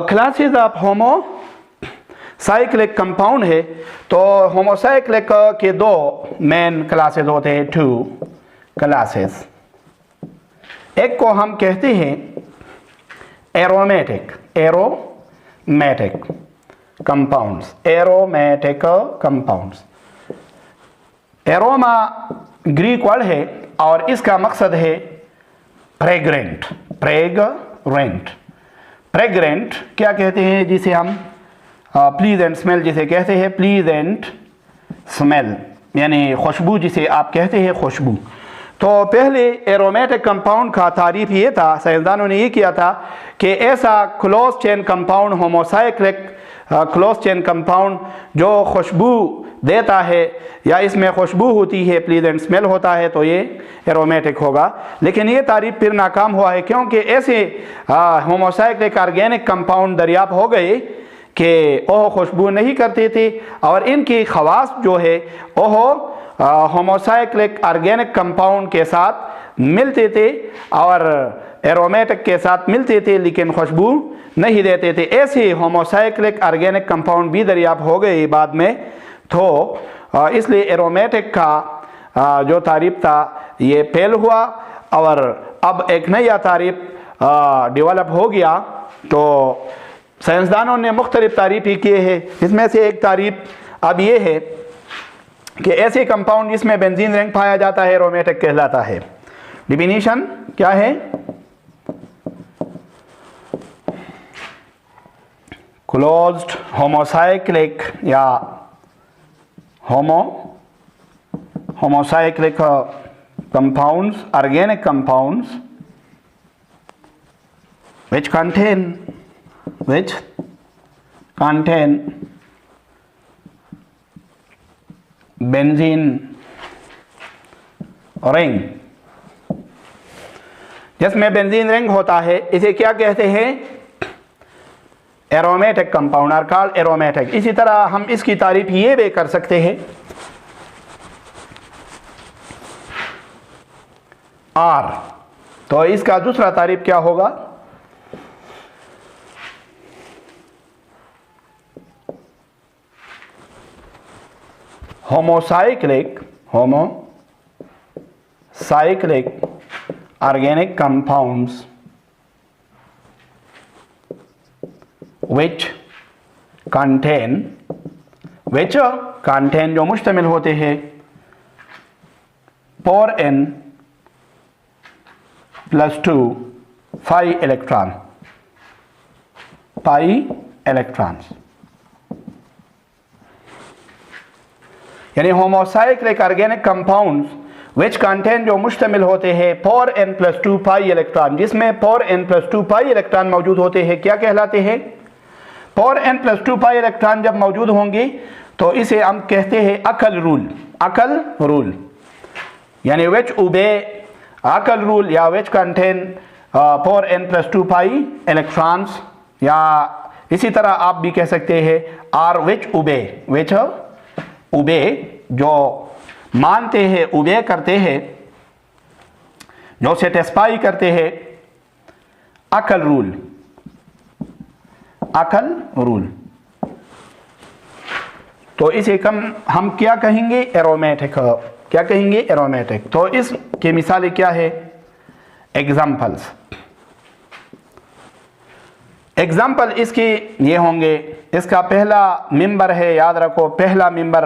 Classes of homocyclic compound है। तो होमोसाइक्लिक के 2 मेन क्लासेस होते हैं, 2 क्लासेस। एक को हम कहते हैं aromatic compounds. Aroma Greek word है और इसका मकसद है फ्रेग्रेंट। फ्रेग्रेंट क्या कहते हैं? जिसे हम प्लीजेंट स्मेल जिसे कहते हैं, प्लीजेंट स्मेल, यानी खुशबू जिसे आप कहते हैं, खुशबू। तो पहले एरोमेटिक कंपाउंड का तारीफ ये था, साइंसदानों ने ये किया था कि ऐसा close chain compound, homocyclic close chain compound जो खुशबू देता है या इसमें खुशबू होती है, प्लीजेंट स्मेल होता है, तो ये एरोमेटिक होगा। लेकिन ये तारीफ फिर नाकाम हुआ है, क्योंकि ऐसे होमोसाइक्लिक ऑर्गेनिक कंपाउंड दरियाफ्त हो गए कि वह खुशबू नहीं करते थे और इनकी खवास जो है वह होमोसाइक्लिक ऑर्गेनिक कंपाउंड के साथ मिलते थे और एरोमेटिक के साथ मिलते थे, लेकिन खुशबू नहीं देते थे। ऐसे होमोसाइक्लिक ऑर्गेनिक कंपाउंड भी दरियाफ्त हो गए बाद में। तो इसलिए एरोमेटिक का जो तारीफ था ये फेल हुआ और अब एक नया तारीफ डेवलप हो गया। तो साइंसदानों ने मुख्तलिफ तारीफ ही किए हैं। इसमें से एक तारीफ अब ये है कि ऐसे कंपाउंड जिसमें बेंजीन रिंग पाया जाता है एरोमेटिक कहलाता है। डिफिनीशन क्या है? क्लोज्ड होमोसाइक्लिक या homocyclic compounds, organic compounds which contain benzene ring. जिसमें बेंजीन रिंग होता है इसे क्या कहते हैं? Aromatic compound are called aromatic. इसी तरह हम इसकी तारीफ ये भी कर सकते हैं आर। तो इसका दूसरा तारीफ क्या होगा? Homocyclic organic compounds which contain जो मुश्तमिल होते हैं पर n + 2 pi इलेक्ट्रॉन्स। यानी homocyclic organic compounds which contain जो मुश्तमिल होते हैं पर n + 2 pi इलेक्ट्रॉन, जिसमें पर n + 2 pi इलेक्ट्रॉन मौजूद होते हैं, क्या कहलाते हैं? पर n + 2 pi इलेक्ट्रॉन जब मौजूद होंगे तो इसे हम कहते हैं अकल रूल। यानी विच ओबे अकल रूल या विच कंटेन पर n + 2 pi इलेक्ट्रॉन्स, या इसी तरह आप भी कह सकते हैं आर विच ओबे जो मानते हैं, ओबे करते हैं, जो सेटिस्फाई करते हैं अकल रूल। तो इसे हम क्या कहेंगे? एरोमेटिक। क्या कहेंगे? एरोमेटिक। तो इसकी मिसालें क्या है? एग्जाम्पल इसके ये होंगे। इसका पहला मेंबर है, याद रखो, पहला मेंबर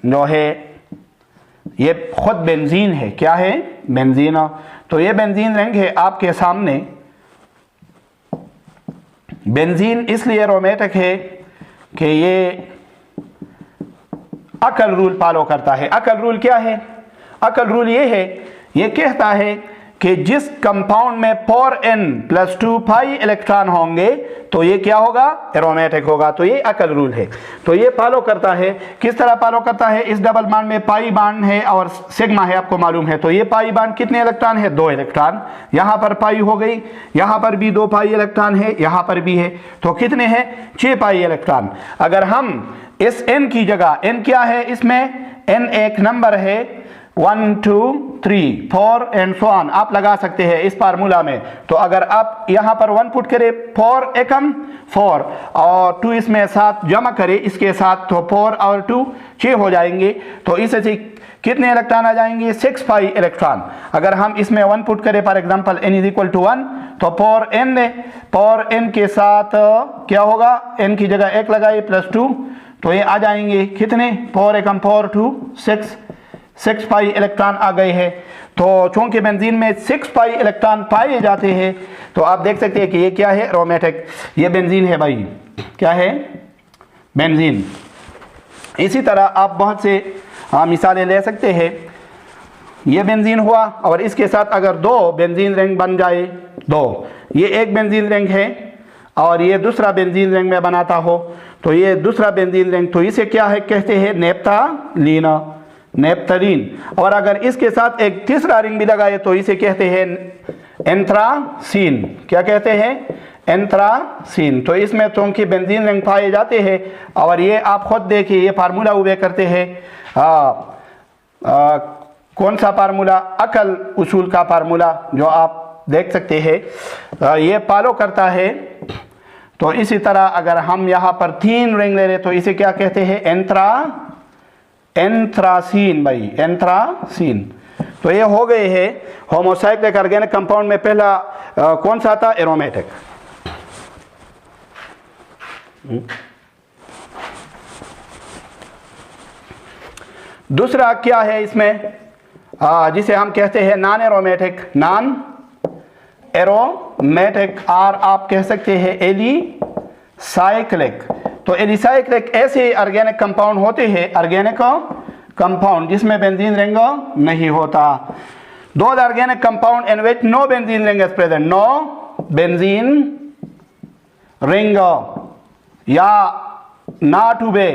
जो है ये खुद बेंजीन है। क्या है? बेंजीन। तो ये बेंजीन रिंग है आपके सामने। बेंजीन इसलिए एरोमेटिक है कि ये अकल रूल फॉलो करता है। अकल रूल क्या है? अकल रूल ये है, ये कहता है कि जिस कंपाउंड में पर n + 2 pi इलेक्ट्रॉन होंगे तो ये क्या होगा? एरोमेटिक होगा। तो ये अकल रूल है। तो ये फॉलो करता है। किस तरह फॉलो करता है? इस डबल बॉन्ड में पाई बॉन्ड है और सिग्मा है, आपको मालूम है। तो ये पाई बॉन्ड कितने इलेक्ट्रॉन है? 2 इलेक्ट्रॉन। यहां पर पाई हो गई, यहां पर भी 2 पाई इलेक्ट्रॉन है, यहां पर भी है। तो कितने हैं? 6 पाई इलेक्ट्रॉन। अगर हम इस n की जगह, n क्या है इसमें? n एक नंबर है, 1 2 3 4 एंड सो ऑन आप लगा सकते हैं इस फार्मूला में। तो अगर आप यहां पर 1 पुट करें, 4 एकम 4 और 2 इसमें साथ जमा करें इसके साथ, तो 4 और 2 6 हो जाएंगे। तो इससे कितने इलेक्ट्रॉन आ जाएंगे? 6 पाई इलेक्ट्रॉन। अगर हम इसमें 1 पुट करें, फॉर एग्जांपल n = 1, तो पर n के साथ क्या होगा? n की जगह 1 लगाए +2, तो ये आ जाएंगे कितने? 4 एकम 4 2 6 पाई इलेक्ट्रॉन आ गए हैं। तो चूंकि बेंजीन में 6 पाई इलेक्ट्रॉन पाए जाते हैं तो आप देख सकते हैं कि ये क्या है? एरोमेटिक। ये बेंजीन है भाई। क्या है? बेंजीन। इसी तरह आप बहुत से मिसालें ले सकते हैं। ये बेंजीन हुआ और इसके साथ अगर 2 बेंजीन रिंग बन जाए, 2, ये एक बेंजीन रिंग है और ये दूसरा बेंजीन रिंग में बनाता हो, तो ये दूसरा बेंजीन रिंग, तो इसे क्या है कहते हैं? नेप्थलीन। और अगर इसके साथ एक तीसरा रिंग भी लगाए तो इसे कहते हैं एंथ्रासीन। क्या कहते हैं? एंथ्रासीन। तो इसमें चूंकि बेंजीन रिंग पाए जाते हैं और ये आप खुद देखिए ये फार्मूला हुए करते हैं। कौन सा फार्मूला? अकल उसूल का फार्मूला जो आप देख सकते हैं ये फॉलो करता है। तो इसी तरह अगर हम यहाँ पर 3 रिंग ले रहे तो इसे क्या कहते हैं? एंथ्रासीन भाई, एंथ्रासीन। तो ये हो गए हैं होमोसाइक्लिक ऑर्गेनिक कंपाउंड में पहला कौन सा था? एरोमेटिक। दूसरा क्या है इसमें? जिसे हम कहते हैं नॉन एरोमेटिक और आप कह सकते हैं एलिसाइक्लिक। तो एलिसाइक्लिक ऐसे ऑर्गेनिक कंपाउंड होते हैं, ऑर्गेनिक कंपाउंड जिसमें बेंजीन रिंग नहीं होता। Those organic compound in which no benzene ring is present, no benzene ring या ना टू बे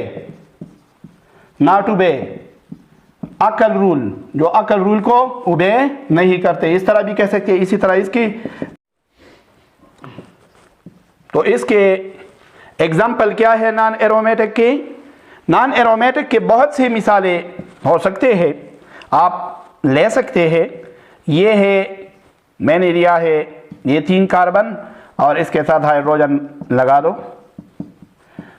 अकल रूल, जो अकल रूल को उबे नहीं करते, इस तरह भी कह सकते हैं। इसी तरह इसकी तो इसके एग्जाम्पल क्या है नॉन एरोमेटिक के? नॉन एरोमेटिक के बहुत सी मिसालें हो सकते हैं, आप ले सकते हैं। ये है, मैंने लिया है ये 3 कार्बन और इसके साथ हाइड्रोजन लगा दो,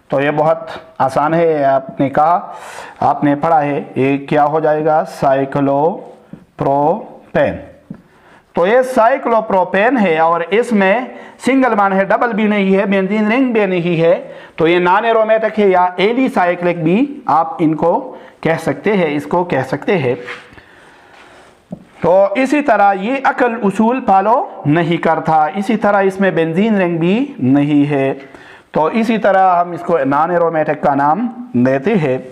तो ये बहुत आसान है। आपने कहा, आपने पढ़ा है, ये क्या हो जाएगा? साइक्लोप्रोपेन। तो ये साइक्लोप्रोपेन है और इसमें सिंगल बॉन्ड है, डबल भी नहीं है, बेंजीन रिंग भी नहीं है, तो ये नॉन एरोमेटिक है या एलिसाइक्लिक भी आप इनको कह सकते हैं, इसको कह सकते हैं। तो इसी तरह ये अकल उसूल फॉलो नहीं करता, इसी तरह इसमें बेंजीन रिंग भी नहीं है, तो इसी तरह हम इसको नॉन एरोमेटिक का नाम देते हैं।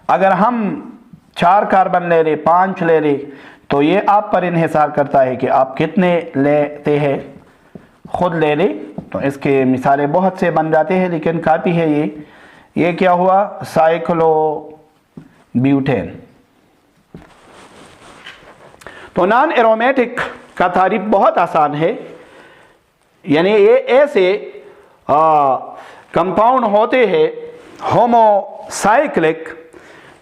अगर हम 4 कार्बन ले ले, 5 ले ले, तो ये आप पर इन्हिसार करता है कि आप कितने लेते हैं, खुद ले ले। तो इसके मिसालें बहुत से बन जाते हैं, लेकिन काफ़ी है ये क्या हुआ? साइक्लोब्यूटेन। तो नॉन एरोमेटिक का तारीफ बहुत आसान है, यानी ये ऐसे कंपाउंड होते हैं होमोसाइक्लिक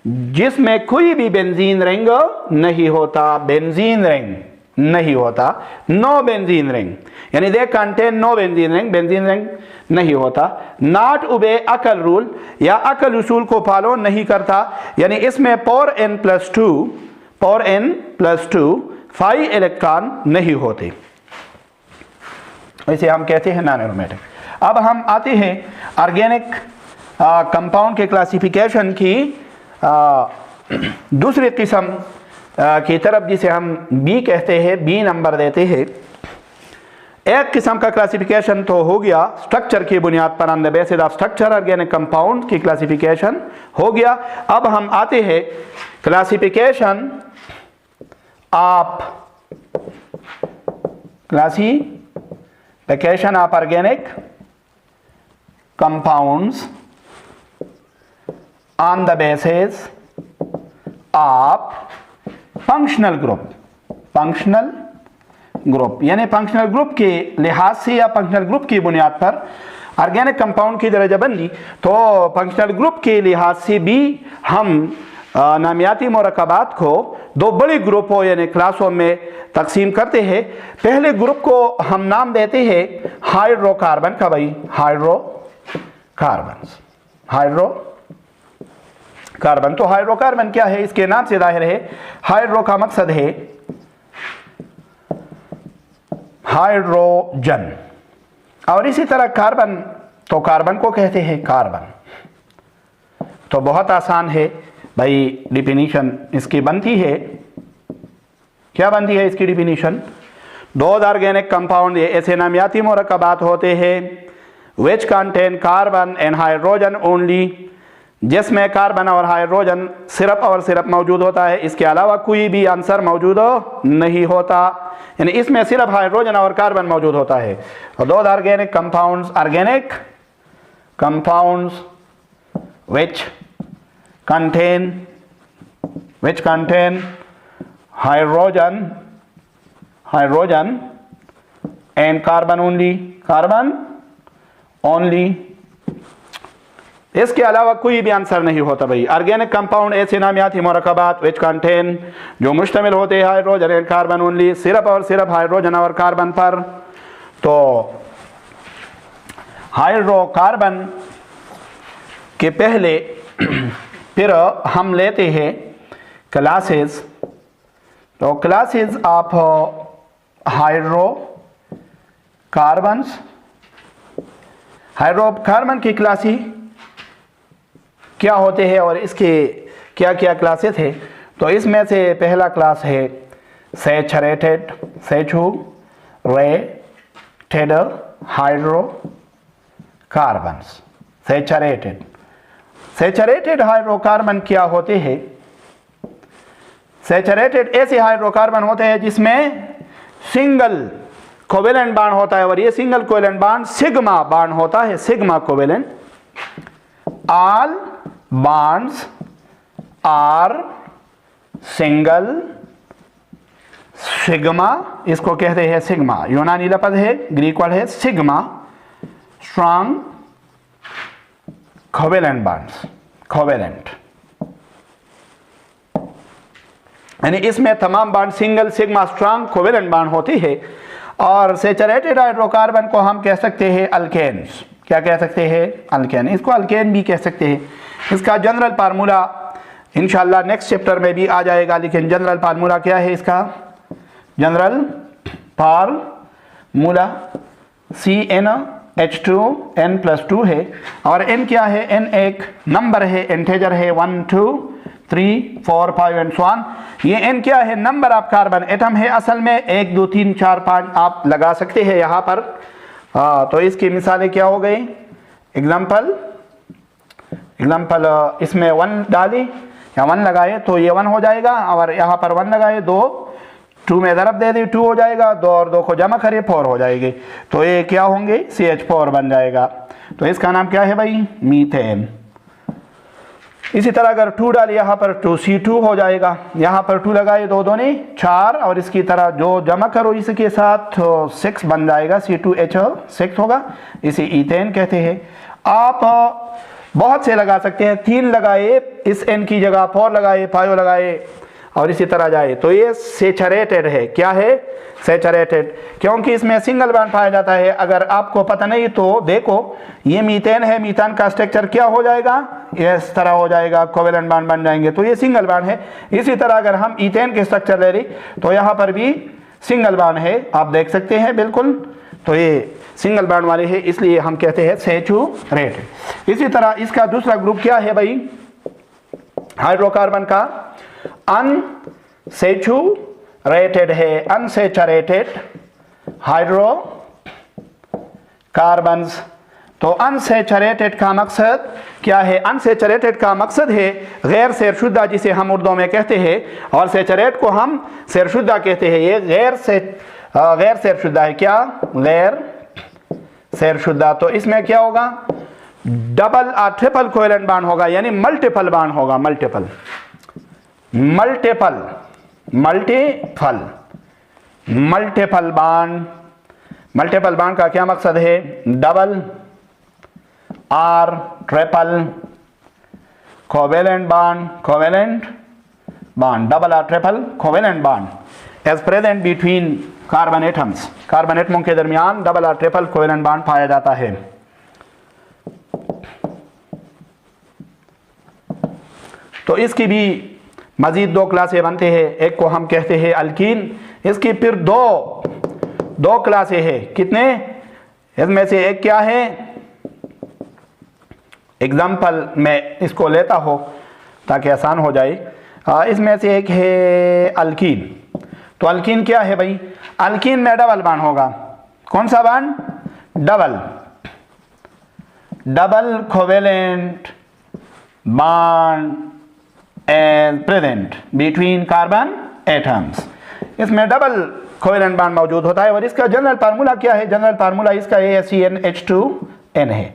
जिसमें कोई भी बेंजीन रिंग नहीं होता, बेंजीन रिंग नहीं होता, नो बेंजीन रिंग, यानी they contain no benzene ring, benzene ring नहीं होता। नॉट उबे अकल रूल या अकल उसूल को फॉलो नहीं करता, यानी इसमें पावर n प्लस 2 5 इलेक्ट्रॉन नहीं होते, इसे हम कहते हैं नॉन एरोमेटिक। अब हम आते हैं ऑर्गेनिक कंपाउंड के क्लासिफिकेशन की दूसरी किस्म की तरफ, जिसे हम बी कहते हैं, बी नंबर देते हैं। एक किस्म का क्लासिफिकेशन तो हो गया स्ट्रक्चर की बुनियाद पर, on the basis of structure organic compound की क्लासिफिकेशन हो गया। अब हम आते हैं classification of organic compounds on the basis of functional group, यानी फंक्शनल ग्रुप के लिहाज से या फंक्शनल ग्रुप की बुनियाद पर ऑर्गेनिक कंपाउंड की दर्जाबंदी। तो फंक्शनल ग्रुप के लिहाज से भी हम नामियाती मरकबात को 2 बड़े ग्रुपों यानी क्लासों में तकसीम करते हैं। पहले ग्रुप को हम नाम देते हैं हाइड्रोकार्बन का, भाई हाइड्रोकार्बन। तो हाइड्रोकार्बन क्या है? इसके नाम से जाहिर है, हाइड्रो का मकसद है हाइड्रोजन, और इसी तरह कार्बन, तो कार्बन को कहते हैं कार्बन। तो बहुत आसान है भाई, डिफिनीशन इसकी बनती है, क्या बनती है इसकी डिफिनीशन? 2 ऑर्गेनिक कंपाउंड ये ऐसे नामियाती मरकबात होते हैं which contain carbon and hydrogen only, जिसमें कार्बन और हाइड्रोजन सिर्फ और सिर्फ मौजूद होता है, इसके अलावा कोई भी आंसर मौजूद नहीं होता, यानी इसमें सिर्फ हाइड्रोजन और कार्बन मौजूद होता है। और 2 organic compounds which contain hydrogen and carbon only, इसके अलावा कोई भी आंसर नहीं होता भाई। ऑर्गेनिक कंपाउंड ऐसे नामियाती मरकबात विच कंटेन, जो मुश्तमिल होते हैं हाइड्रोजन एंड कार्बन ओनली, सिर्फ और सिर्फ हाइड्रोजन और कार्बन पर। तो हाइड्रोकार्बन के पहले फिर हम लेते हैं क्लासेस। तो क्लासेस ऑफ हाइड्रोकार्बन की क्लासी क्या होते हैं और इसके क्या क्या क्लासेस है? तो इसमें से पहला क्लास है सैचुरेटेड हाइड्रोकार्बन्स। सैचुरेटेड हाइड्रोकार्बन क्या होते हैं? सैचुरेटेड ऐसे हाइड्रोकार्बन होते हैं जिसमें सिंगल कोवेलेंट बॉन्ड होता है और ये single covalent bond sigma bond होता है, sigma covalent. All bonds are single sigma, इसको कहते हैं सिग्मा, यूनानी लफ्ज़ है, ग्रीक वर्ड है sigma, strong covalent bonds, covalent यानी इसमें तमाम bond single sigma strong covalent bond होती है। और सैचुरेटेड हाइड्रोकार्बन को हम कह सकते हैं अल्केन्स। क्या कह सकते हैं? अल्केन। इसको अल्केन भी कह सकते हैं। इसका जनरल फार्मूला इंशाल्लाह नेक्स्ट चैप्टर में भी आ जाएगा, लेकिन जनरल फार्मूला क्या है इसका? जनरल फार्मूला CnH2n+2 है। और n क्या है? n एक नंबर है, इंटीजर है, 1 2 3 4 5 एंड सो ऑन। ये n क्या है? नंबर ऑफ कार्बन एटम है असल में, 1 2 3 4 5 आप लगा सकते हैं यहाँ पर। तो इसकी मिसालें क्या हो गई? एग्जाम्पल इसमें 1 डाली या 1 लगाए तो ये 1 हो जाएगा, और यहाँ पर 1 लगाए 2 में ज़रब दे दी 2 हो जाएगा, 2 और 2 को जमा करिए 4 हो जाएगी, तो ये क्या होंगे? CH4 बन जाएगा। तो इसका नाम क्या है भाई? मीथेन। इसी तरह अगर 2 डालिए यहाँ पर 2C2 हो जाएगा, यहाँ पर 2 लगाए 2 दूनी 4, और इसकी तरह जो जमा करो इसके साथ 6 बन जाएगा, C2H6 होगा, इसे ईथेन कहते हैं। आप बहुत से लगा सकते हैं, 3 लगाए इस n की जगह, 4 लगाए, 5 लगाए, और इसी तरह जाए, तो ये सैचुरेटेड है। क्या है? सैचुरेटेड, क्योंकि इसमें सिंगल बॉन्ड पाया जाता है। अगर आपको पता नहीं तो देखो, ये मीथेन है, मीथेन का स्ट्रक्चर क्या हो जाएगा? इस तरह हो जाएगा, कोवेलेंट बॉन्ड बन जाएंगे, तो ये सिंगल बॉन्ड है। इसी तरह अगर हम ईथेन के स्ट्रक्चर ले रही तो यहाँ पर भी सिंगल बॉन्ड है, आप देख सकते हैं बिल्कुल, तो ये सिंगल बॉन्ड वाले है, इसलिए हम कहते हैं सैचुरेटेड। इसी तरह इसका दूसरा ग्रुप क्या है भाई हाइड्रोकार्बन का? अनसैचुरेटेड है, अनसैचुरेटेड हाइड्रोकार्बन्स। तो अनसैचुरेटेड का मकसद क्या है? अनसैचुरेटेड का मकसद है गैर सैरशुदा, जिसे हम उर्दू में कहते हैं, और सैचुरेट को हम सैरशुदा कहते हैं। ये गैर सैरशुदा है। क्या? गैर सैरशुदा। तो इसमें क्या होगा? डबल और ट्रिपल कोवेलेंट बॉन्ड होगा, यानी मल्टीपल बॉन्ड होगा, मल्टीपल बॉन्ड। मल्टीपल बॉन्ड का क्या मकसद है? डबल और ट्रिपल कोवेलेंट बॉन्ड, डबल और triple covalent bond is present between carbon atoms. Carbon एटमों के दरमियान डबल और ट्रिपल कोवेलेंट बॉन्ड पाया जाता है। तो इसकी भी मजीद 2 क्लासें बनते हैं। एक को हम कहते हैं अल्कीन, इसकी फिर दो क्लासें हैं। कितने? इसमें से एक क्या है? एग्जाम्पल मैं इसको लेता हो ताकि आसान हो जाए। इसमें से एक है अल्कीन। तो अल्कीन क्या है भाई? अल्कीन में डबल बॉन्ड होगा। कौन सा bond? Double covalent bond and present between carbon atoms. इसमें डबल कोवेलेंट बॉन्ड मौजूद होता है। और इसका जनरल फार्मूला क्या है? जनरल फार्मूला इसका CnH2n है।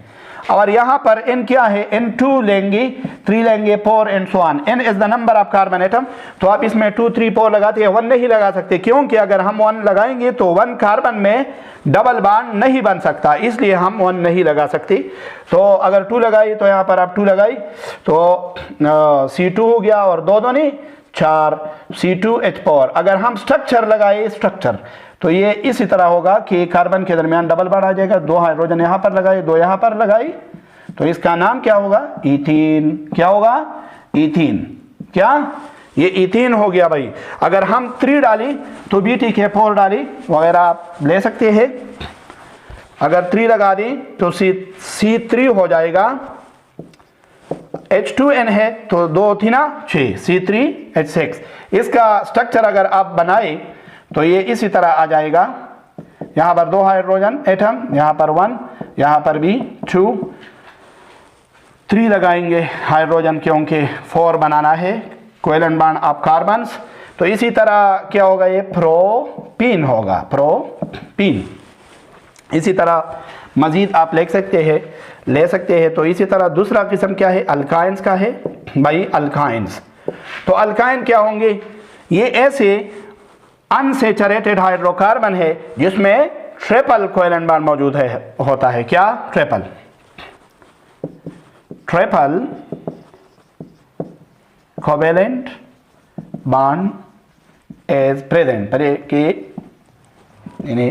और यहाँ पर n क्या है? n2 लेंगे, 3 लेंगे, 4 and so on. n is the number of carbon atom. तो आप इसमें 2 3 4 लगाते हैं, 1 नहीं लगा सकते, क्योंकि अगर हम 1 लगाएंगे तो 1 कार्बन में डबल बॉन्ड नहीं बन सकता, इसलिए हम 1 नहीं लगा सकते। तो अगर 2 लगाई तो यहाँ पर आप 2 लगाई तो C2 हो गया, और 2 दूनी 4 C2H4। अगर हम स्ट्रक्चर लगाए, स्ट्रक्चर, तो ये इसी तरह होगा कि कार्बन के दरमियान डबल बॉन्ड आ जाएगा। 2 हाइड्रोजन यहाँ पर लगाए, 2 यहाँ पर लगाई, तो इसका नाम क्या होगा? ईथीन। क्या होगा? ईथीन। क्या? ये ईथीन हो गया भाई। अगर हम 3 डाली तो BTK4 डाली वगैरह आप ले सकते हैं। अगर 3 लगा दी तो C3 हो जाएगा। H2n है तो 2 थी ना 6, C3H6। इसका स्ट्रक्चर अगर आप बनाए तो ये इसी तरह आ जाएगा। यहाँ पर 2 हाइड्रोजन एटम, यहाँ पर 1, यहाँ पर भी 2, 3 लगाएंगे हाइड्रोजन, क्योंकि 4 बनाना है कोवेलेंट बॉन्ड ऑफ कार्बन्स। तो इसी तरह क्या होगा, ये प्रोपीन होगा, प्रोपीन। इसी तरह मज़ीद आप ले सकते हैं। तो इसी तरह दूसरा किस्म क्या है, अल्काइंस का है भाई, अल्काइंस। तो अल्काइन क्या होंगे, ये ऐसे अनसैचुरेटेड हाइड्रोकार्बन है जिसमें ट्रिपल कोवेलेंट बॉन्ड मौजूद होता है। क्या, triple covalent bond is present, यानी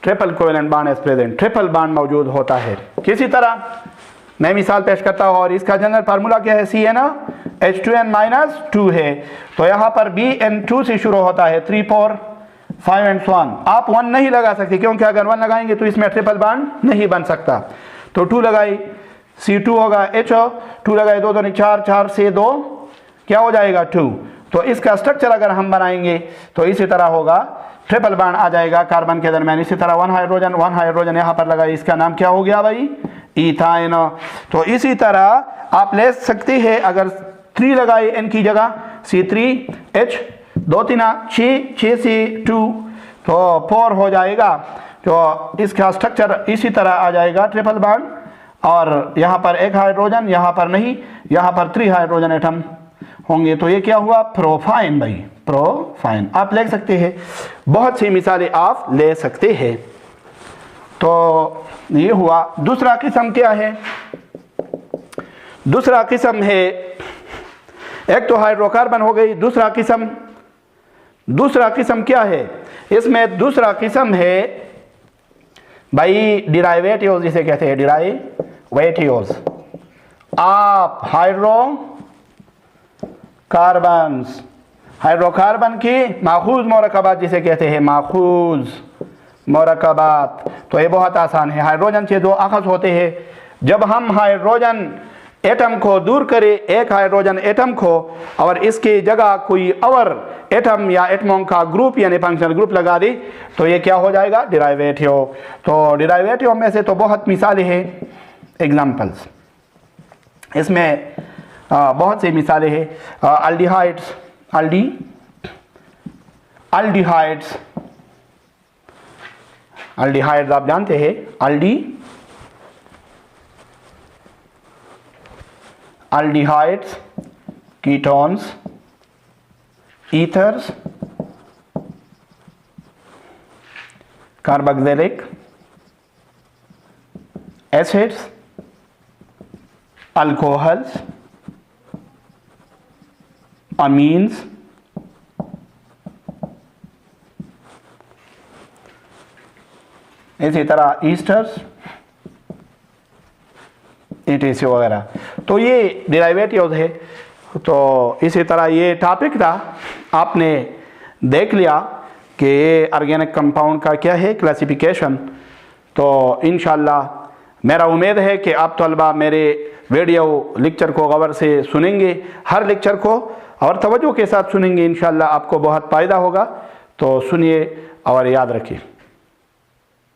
triple covalent bond is present, triple bond मौजूद होता है। किसी तरह मैं मिसाल पेश करता हूँ, और इसका जनरल फार्मूला क्या है, CnH2n-2 है। तो यहाँ पर Bn2 से शुरू होता है, 3 4 5 and so on। आप 1 नहीं लगा सकते क्योंकि अगर 1 लगाएंगे तो इसमें ट्रिपल बॉन्ड नहीं बन सकता। तो 2 लगाई, C2 होगा HO, 2 लगाए 2 2 4 4 से 2 क्या हो जाएगा, 2। तो इसका स्ट्रक्चर अगर हम बनाएंगे तो इसी तरह होगा, ट्रिपल बॉन्ड आ जाएगा कार्बन के दरमियान। इसी तरह 1 हाइड्रोजन यहाँ पर लगा, इसका नाम क्या हो गया भाई, इथाइन। तो इसी तरह आप ले सकते हैं, अगर 3 लगाए n की जगह, C3H 2 3 6 से 2 तो 4 हो जाएगा। तो इसका स्ट्रक्चर इसी तरह आ जाएगा, ट्रिपल बॉन्ड, और यहाँ पर 1 हाइड्रोजन, यहाँ पर नहीं, यहाँ पर 3 हाइड्रोजन एटम होंगे। तो ये क्या हुआ, प्रोफाइन भाई, प्रोफाइन। आप ले सकते हैं, बहुत सी मिसालें आप ले सकते हैं। तो ये हुआ। दूसरा किस्म क्या है, दूसरा किस्म है, एक तो हाइड्रोकार्बन हो गई, दूसरा किस्म क्या है, इसमें दूसरा किस्म है भाई डिराइवेटिव्स, जिसे कहते हैं डिराइवेटिव्स। आप हाइड्रोकार्बन की माखूज मरकबात जिसे कहते हैं, माखूज मरकबात। तो ये बहुत आसान है, हाइड्रोजन से 2 अखज़ होते हैं। जब हम हाइड्रोजन एटम को दूर करें, एक हाइड्रोजन एटम को, और इसकी जगह कोई और एटम या एटमों का ग्रुप यानी फंक्शनल ग्रुप लगा दे, तो ये क्या हो जाएगा, डिराइवेटिव। तो डिराइवेटिव में से तो बहुत मिसालें हैं, एग्जाम्पल्स इसमें बहुत सी मिसालें हैं। अल्डिहाइड्स आप जानते हैं, aldehydes, ketones, ethers, carboxylic acids, alcohols, amines, इसी तरह ईस्टर्स, ETC वगैरह। तो ये डेरिवेटिव्स है। तो इसी तरह ये टॉपिक था, आपने देख लिया कि ये ऑर्गेनिक कंपाउंड का क्या है क्लासिफिकेशन। तो इंशाल्लाह मेरा उम्मीद है कि आप तलबा मेरे वीडियो लेक्चर को गौर से सुनेंगे, हर लेक्चर को और तवज्जो के साथ सुनेंगे, इंशाल्लाह आपको बहुत फ़ायदा होगा। तो सुनिए और याद रखिए।